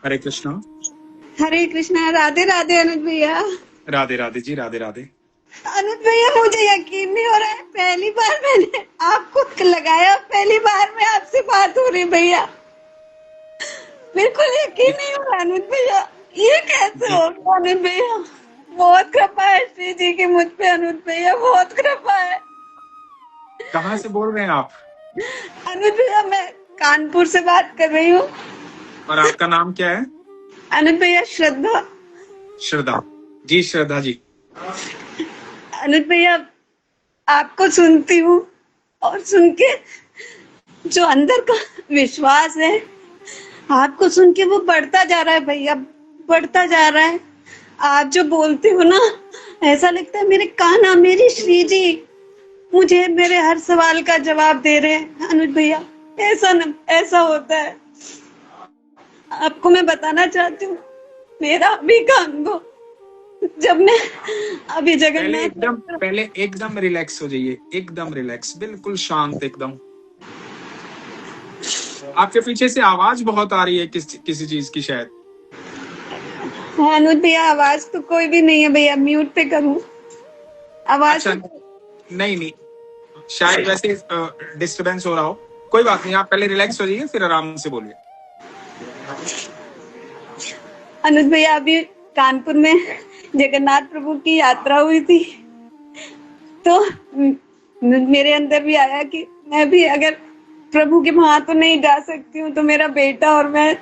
हरे कृष्णा। हरे कृष्णा। राधे राधे अनुज भैया। राधे राधे जी, राधे राधे। अनुज भैया, मुझे यकीन नहीं हो रहा है, पहली बार मैंने आपको लगाया, पहली बार में आपसे बात हो रही भैया। बिल्कुल यकीन जी नहीं हो रहा अनुज भैया। ये कैसे जी। हो गया अनुज भैया? बहुत कृपा है श्री जी की मुझ पे अनुज भैया, बहुत कृपा है। कहाँ से बोल रहे हैं आप? अनुज भैया, मैं कानपुर से बात कर रही हूँ। और आपका नाम क्या है? अनुज भैया, श्रद्धा। श्रद्धा जी, श्रद्धा जी। अनुज भैया, आपको सुनती हूँ और सुन के जो अंदर का विश्वास है, आपको सुन के वो बढ़ता जा रहा है भैया, बढ़ता जा रहा है। आप जो बोलते हो ना, ऐसा लगता है मेरे कान्हा, मेरी श्री जी मुझे मेरे हर सवाल का जवाब दे रहे हैं अनुज भैया। ऐसा न, ऐसा होता है। आपको मैं बताना चाहती हूँ, मेरा अभी का अनुभव, जब मैं अभी जगन्नाथ पहले एकदम रिलैक्स हो जाइए, एकदम रिलैक्स, बिल्कुल शांत एकदम। आपके पीछे से आवाज बहुत आ रही है किसी चीज की शायद। हाँ अनुज भैया, आवाज तो कोई भी नहीं है भैया, म्यूट पे करूँ आवाज अच्छा, तो। नहीं नहीं, शायद वैसे डिस्टरबेंस हो रहा हो। कोई बात नहीं, आप पहले रिलैक्स हो जाइए, फिर आराम से बोलिए। अनुज भैया, अभी कानपुर में जगन्नाथ प्रभु की यात्रा हुई थी, तो मेरे अंदर भी आया कि मैं भी अगर प्रभु के वहां तो नहीं जा सकती हूँ, तो मेरा बेटा और मैं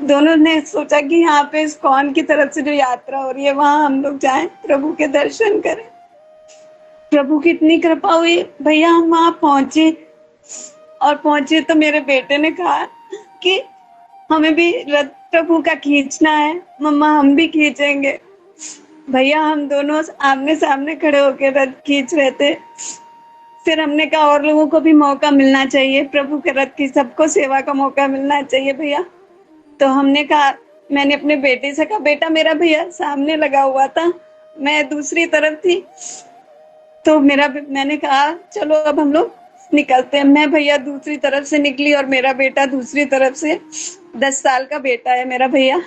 दोनों ने सोचा कि यहाँ पे इस्कॉन की तरफ से जो यात्रा हो रही है, वहां हम लोग जाएं, प्रभु के दर्शन करें। प्रभु की इतनी कृपा हुई भैया, हम वहां पहुंचे, और पहुंचे तो मेरे बेटे ने कहा कि हमें भी रथ प्रभु का खींचना है मम्मा, हम भी खींचेंगे। भैया, हम दोनों आमने सामने खड़े होकर रथ खींच रहे थे। फिर हमने कहा और लोगों को भी मौका मिलना चाहिए, प्रभु के रथ की सबको सेवा का मौका मिलना चाहिए भैया। तो हमने कहा, मैंने अपने बेटे से कहा, बेटा मेरा भैया सामने लगा हुआ था, मैं दूसरी तरफ थी, तो मैंने कहा चलो अब हम लोग निकलते हैं। मैं भैया दूसरी तरफ से निकली और मेरा बेटा दूसरी तरफ से। 10 साल का बेटा है मेरा भैया,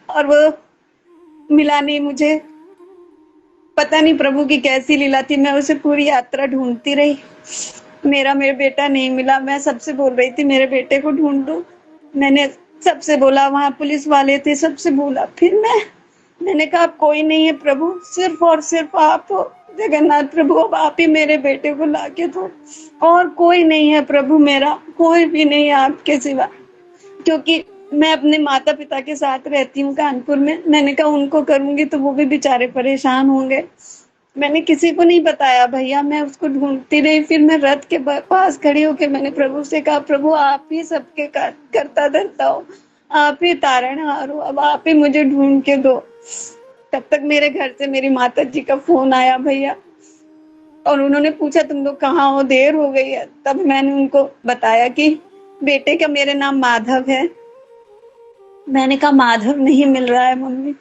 और वो मिला नहीं मुझे। पता नहीं प्रभु की कैसी लीला थी, मैं उसे पूरी यात्रा ढूंढती रही, मेरे बेटा नहीं मिला। मैं सबसे बोल रही थी मेरे बेटे को ढूंढ दो, मैंने सबसे बोला, वहां पुलिस वाले थे, सबसे बोला। फिर मैंने कहा अब कोई नहीं है प्रभु, सिर्फ और सिर्फ आप हो जगन्नाथ प्रभु, अब आप ही मेरे बेटे को लाके दो, और कोई नहीं है प्रभु, मेरा कोई भी नहीं है आपके सिवा। क्योंकि मैं अपने माता पिता के साथ रहती हूँ कानपुर में, मैंने कहा उनको करूंगी तो वो भी बेचारे परेशान होंगे। मैंने किसी को नहीं बताया भैया, मैं उसको ढूंढती रही। फिर मैं रथ के पास खड़ी होकर मैंने प्रभु से कहा, प्रभु आप ही सबके करता धरता हो, आप ही तारणहार हो, अब आप ही मुझे ढूंढ के दो। तब तक मेरे घर से मेरी माता जी का फोन आया भैया, और उन्होंने पूछा तुम लोग कहाँ हो, देर हो गई है। तब मैंने उनको बताया कि बेटे का मेरे नाम माधव है। मैंने कहा माधव नहीं मिल रहा है मम्मी।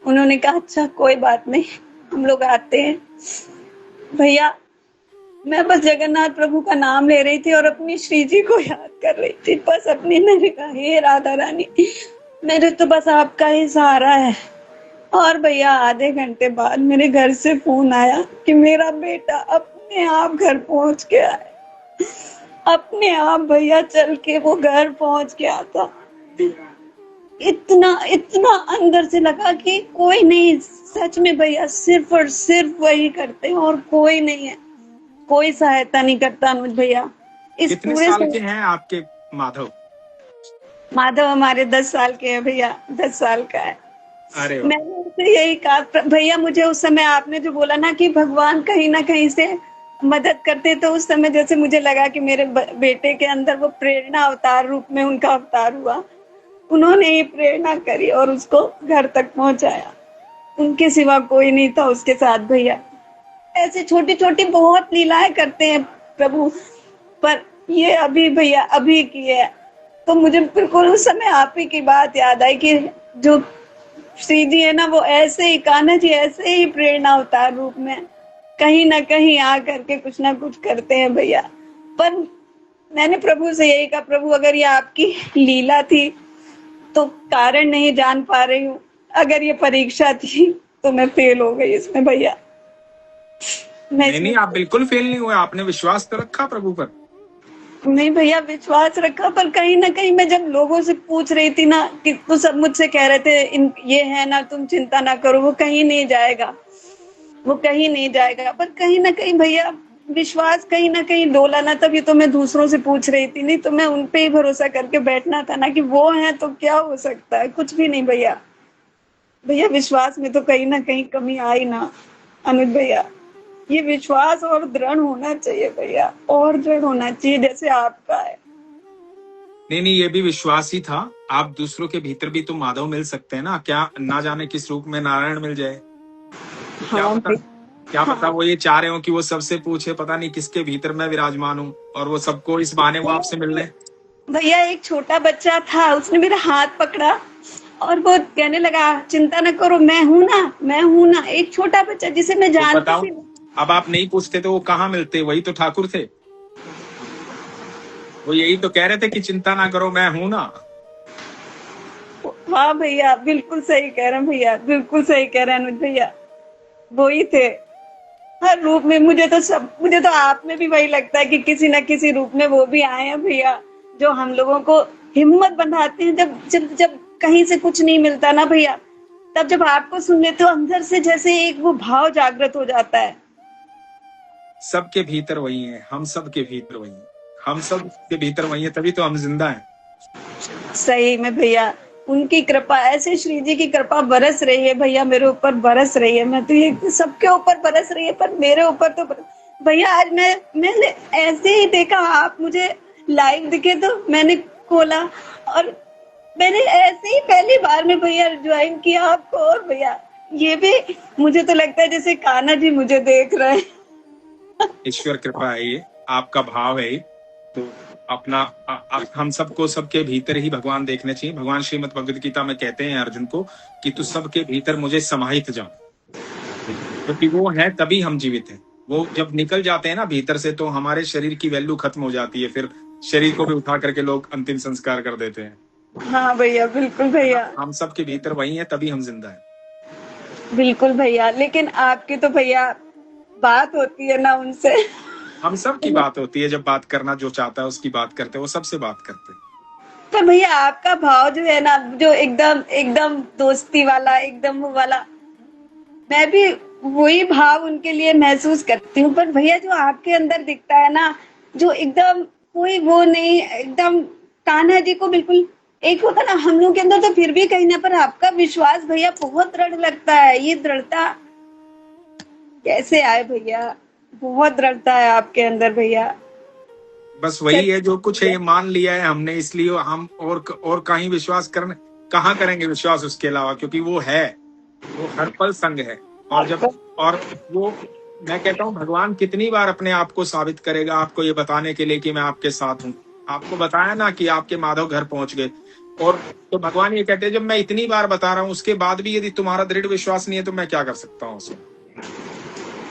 उन्होंने कहा अच्छा कोई बात नहीं, हम लोग आते हैं। भैया, मैं बस जगन्नाथ प्रभु का नाम ले रही थी और अपनी श्री जी को याद कर रही थी, बस अपनी। मैंने कहा हे राधा रानी, मेरे तो बस आपका ही सहारा है। और भैया, आधे घंटे बाद मेरे घर से फोन आया कि मेरा बेटा अपने आप घर पहुंच गया है। अपने आप भैया चल के वो घर पहुंच गया था। इतना इतना अंदर से लगा कि कोई नहीं, सच में भैया सिर्फ और सिर्फ वही करते हैं और कोई नहीं है, कोई सहायता नहीं करता अनुज भैया इस कितने पूरे साल के हैं आपके माधव? माधव हमारे 10 साल के हैं भैया, 10 साल का है। अरे वाह। मैंने उनसे यही कहा भैया, मुझे उस समय आपने जो बोला ना कि भगवान कहीं ना कहीं से मदद करते, तो उस समय जैसे मुझे लगा कि मेरे बेटे के अंदर वो प्रेरणा अवतार रूप में उनका अवतार हुआ, उन्होंने ही प्रेरणा करी और उसको घर तक पहुंचाया। उनके सिवा कोई नहीं था उसके साथ भैया। ऐसे छोटी छोटी बहुत लीलाएं करते हैं प्रभु, पर ये अभी भैया अभी की है। तो मुझे बिल्कुल उस समय आप ही की बात याद आई कि जो श्री जी है ना, वो ऐसे ही, कान्हा जी ऐसे ही प्रेरणा अवतार रूप में कहीं ना कहीं आ करके कुछ ना कुछ करते हैं भैया। पर मैंने प्रभु से यही कहा, प्रभु अगर ये आपकी लीला थी तो कारण नहीं जान पा रही हूँ। अगर ये परीक्षा थी तो मैं फेल हो गई इसमें भैया। मैं नहीं नहीं, आप बिल्कुल फेल नहीं हुए, आपने विश्वास तो रखा प्रभु पर। नहीं भैया, विश्वास रखा, पर कहीं ना कहीं मैं जब लोगों से पूछ रही थी ना कि तो सब मुझसे कह रहे थे इन ये है ना, तुम चिंता ना करो, वो कहीं नहीं जाएगा, वो कहीं नहीं जाएगा। पर कहीं ना कहीं भैया विश्वास कहीं ना कहीं डोला ना, तभी तो मैं दूसरों से पूछ रही थी, नहीं तो मैं उन पे ही भरोसा करके बैठना था ना कि वो है तो क्या हो सकता है, कुछ भी नहीं भैया। भैया विश्वास में तो कहीं ना कहीं कमी आई ना अनुज भैया। ये विश्वास और दृढ़ होना चाहिए भैया, और दृढ़ होना चाहिए जैसे आपका है। नहीं नहीं, ये भी विश्वास ही था। आप दूसरों के भीतर भी तो माधव मिल सकते हैं ना, क्या ना जाने किस रूप में नारायण मिल जाए। क्या हाँ पता, क्या पता हाँ वो ये चाह रहे हो कि वो सबसे पूछे पता नहीं किसके भीतर मैं विराजमान हूँ, और वो सबको इस बहाने वो आपसे मिल लें। भैया, एक छोटा बच्चा था, उसने मेरा हाथ पकड़ा और वो कहने लगा चिंता न करो, मैं हूं ना, मैं हूं ना। एक छोटा बच्चा जिसे मैं तो जानती बताओ, भी अब आप नहीं पूछते तो वो कहाँ मिलते, वही तो ठाकुर थे। वो यही तो कह रहे थे कि चिंता ना करो मैं हूं ना। नहीं। हाँ भैया, बिल्कुल सही कह रहे हैं भैया, बिल्कुल सही कह रहे हैं अनुज भैया, वो ही थे हर रूप में। मुझे तो आप में भी वही लगता है कि किसी न किसी रूप में वो भी आए हैं भैया, जो हम लोगों को हिम्मत बंधाते हैं। जब जब जब कहीं से कुछ नहीं मिलता ना भैया, तब जब आपको सुन लेते हो अंदर से जैसे एक वो भाव जागृत हो जाता है। सबके भीतर वही है, हम सब के भीतर वही है, हम सब के भीतर वही है, तभी तो हम जिंदा हैं। सही में भैया, उनकी कृपा, ऐसे श्री जी की कृपा बरस रही है भैया, मेरे ऊपर बरस रही है। मैं तो ये सबके ऊपर बरस रही है, पर मेरे ऊपर तो भैया आज मैंने ऐसे ही देखा, आप मुझे लाइव दिखे तो मैंने खोला और मैंने ऐसे ही पहली बार में भैया ज्वाइन किया आपको। और भैया ये भी मुझे तो लगता है जैसे कान्हा जी मुझे देख रहे हैं। ईश्वर कृपा है ये, आपका भाव है ये। तो अपना हम सबको सबके भीतर ही भगवान देखने चाहिए। भगवान श्रीमद् भगवद गीता में कहते हैं अर्जुन को कि तू सबके भीतर मुझे समाहित जान, क्योंकि वो है तभी हम जीवित हैं। वो जब निकल जाते हैं ना भीतर से तो हमारे शरीर की वैल्यू खत्म हो जाती है, फिर शरीर को भी उठा करके लोग अंतिम संस्कार कर देते हैं। हाँ भैया, बिल्कुल भैया, हम सबके भीतर वही है तभी हम जिंदा है। बिल्कुल भैया। लेकिन आपकी तो भैया बात होती है ना उनसे। हम सब की बात होती है, जब बात करना जो चाहता है उसकी बात करते हैं, वो सबसे बात करते हैं। पर भैया आपका भाव जो है ना, जो एकदम एकदम दोस्ती वाला, एकदम वो वाला, मैं भी वही भाव उनके लिए महसूस करती हूँ। पर भैया जो आपके अंदर दिखता है ना, जो एकदम कोई वो नहीं, एकदम कान्हा जी को बिल्कुल एक होता ना हम लोग के अंदर, तो फिर भी कहीं ना, पर आपका विश्वास भैया बहुत दृढ़ लगता है। ये दृढ़ता कैसे आए भैया? बहुत दृढ़ता है आपके अंदर भैया। बस वही है, जो कुछ है ये मान लिया है हमने, इसलिए हम और कहीं विश्वास करने कहाँ करेंगे विश्वास उसके अलावा, क्योंकि वो है, वो हर पल संग है। और जब और वो मैं कहता हूँ भगवान कितनी बार अपने आप को साबित करेगा आपको ये बताने के लिए कि मैं आपके साथ हूँ। आपको बताया ना कि आपके माधव घर पहुंच गए, और तो भगवान ये कहते हैं जब मैं इतनी बार बता रहा हूँ उसके बाद भी यदि तुम्हारा दृढ़ विश्वास नहीं है तो मैं क्या कर सकता हूँ उसमें।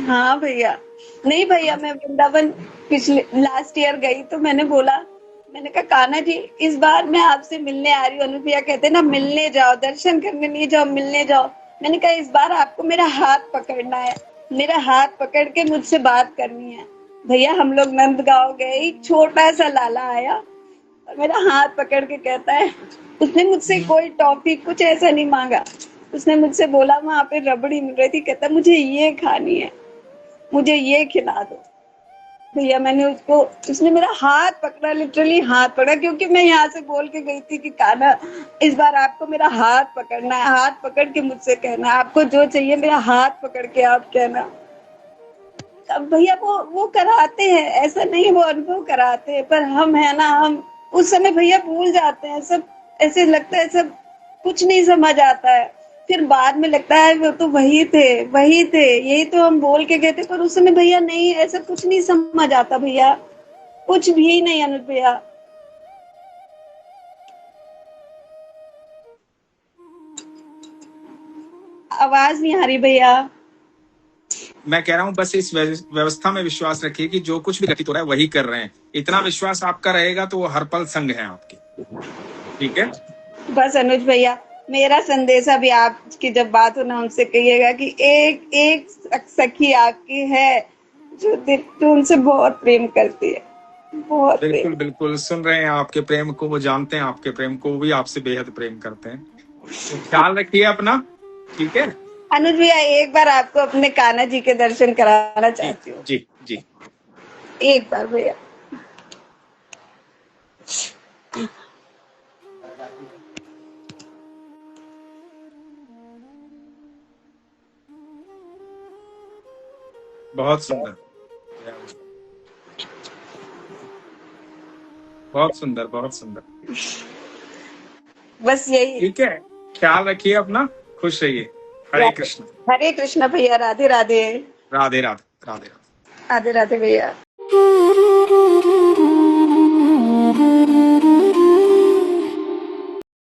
हाँ भैया। नहीं भैया, मैं वृंदावन पिछले लास्ट ईयर गई तो मैंने बोला, मैंने कहा कान्हा जी इस बार मैं आपसे मिलने आ रही हूँ। अनु भैया कहते ना मिलने जाओ, दर्शन करने नहीं जाओ, मिलने जाओ। मैंने कहा इस बार आपको मेरा हाथ पकड़ना है, मेरा हाथ पकड़ के मुझसे बात करनी है। भैया हम लोग नंदगांव गए, एक छोटा सा लाला आया और मेरा हाथ पकड़ के कहता है, उसने मुझसे कोई टॉफी कुछ ऐसा नहीं मांगा, उसने मुझसे बोला वहां पे रबड़ी मिल रही थी, कहता मुझे ये खानी है, मुझे ये खिला दो। भैया मैंने उसको, उसने मेरा हाथ पकड़ा, लिटरली हाथ पकड़ा, क्योंकि मैं यहाँ से बोल के गई थी कि कान्हा इस बार आपको मेरा हाथ पकड़ना है, हाथ पकड़ के मुझसे कहना, आपको जो चाहिए मेरा हाथ पकड़ के आप कहना। अब भैया वो कराते हैं, ऐसा नहीं वो अनुभव कराते हैं, पर हम है ना, हम उस समय भैया भूल जाते हैं सब। ऐसे लगता है सब कुछ नहीं समझ आता है, फिर बाद में लगता है वो तो वही थे, वही थे, यही तो हम बोल के गए थे। पर उस समय भैया नहीं, ऐसा कुछ नहीं समझ आता भैया, कुछ भी नहीं अनुज भैया। आवाज नहीं आ रही भैया। मैं कह रहा हूँ बस इस व्यवस्था में विश्वास रखिए कि जो कुछ भी घटित हो रहा है वही कर रहे हैं। इतना विश्वास आपका रहेगा तो वो हर पल संग है आपके। ठीक है। बस अनुज भैया, मेरा संदेश अभी आपकी जब बात हो ना, उनसे कहिएगा कि एक एक सखी आपकी है जो उनसे बहुत प्रेम करती है, बहुत प्रेम। बिल्कुल बिल्कुल, सुन रहे हैं आपके प्रेम को, वो जानते हैं आपके प्रेम को, वो भी आपसे बेहद प्रेम करते हैं। तो ख्याल रखिए अपना, ठीक है? अनुज भैया, एक बार आपको अपने कान्हा जी के दर्शन कराना जी चाहती हूँ, जी जी। एक बार भैया। बहुत सुंदर, बहुत सुंदर, बहुत सुंदर। बस यही। ठीक है, ख्याल रखिए अपना, खुश रहिए। हरे कृष्ण। हरे कृष्ण भैया, राधे राधे। राधे राधे। राधे राधे। राधे राधे भैया।